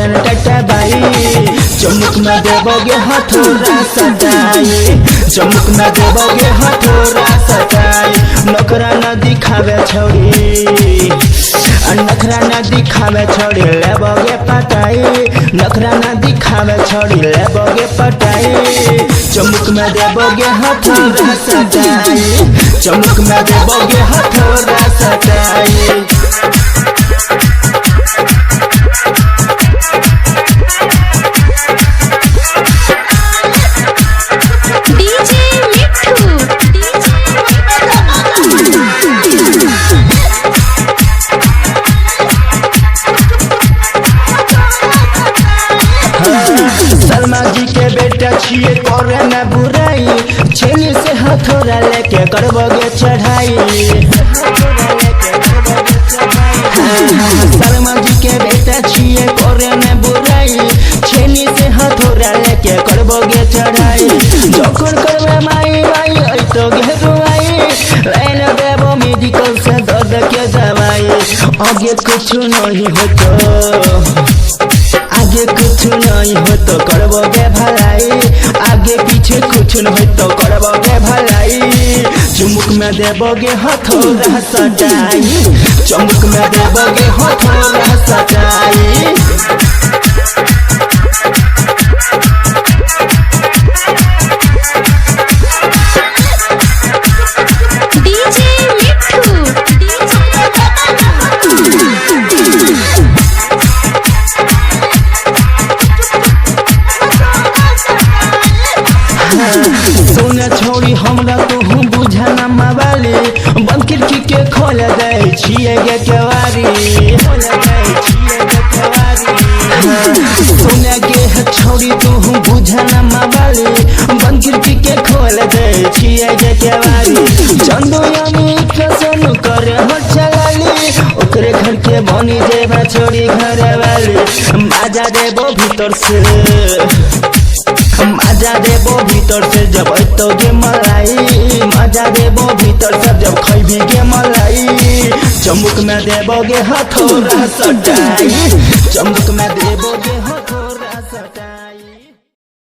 करन टटा बाई चमुक में देबोगे हथौड़ा सटाई चमुक में देबोगे हथौड़ा सटाई नखरा न दिखावे छोड़ी नखरा न दिखावे छोड़ी लेबोगे पटाई नखरा न दिखावे छोड़ी लेबोगे पटाई चमुक में देबोगे हथौड़ा सटाई चमुक में देबोगे हथौड़ा सटाई सलमा जी के बेटा छिए करे न बुराई छेनी से हथौड़ा लेके करबोगे चढ़ाई सलमा जी के बेटा छिए करे न बुराई छेनी से हथौड़ा लेके करबोगे चढ़ाई जखन करबे माई माई आई तो घेरुआई लाइन देबो मेडिकल से दर्द के दवाई आगे कुछ नहीं होतो आगे कुछ नहीं हो तो करबोगे भलाई आगे पीछे कुछ नहीं तो करबोगे भलाई चुमुक में देबोगे हथौड़ा सटाई चमुक में देबोगे हथौड़ा सटाई सुन छोड़ी हमरा तो हम बुझा न मावाली बंद खिड़की के खोल दे छिए गे केवारी सुन गे छोड़ी तो हम बुझा न मावाली बंद खिड़की के खोल दे छिए गे केवारी चंदो यानी कसम करे हो चलाली ओकरे घर के बनी देबा छोड़ी घर वाली मजा देबो भीतर से मजा देबो भीतर से जब अतोगे मलाई मजा देबो भीतर से जब खैबी गे मलाई चमुक में देबोगे हथौड़ा सटाई चमुक में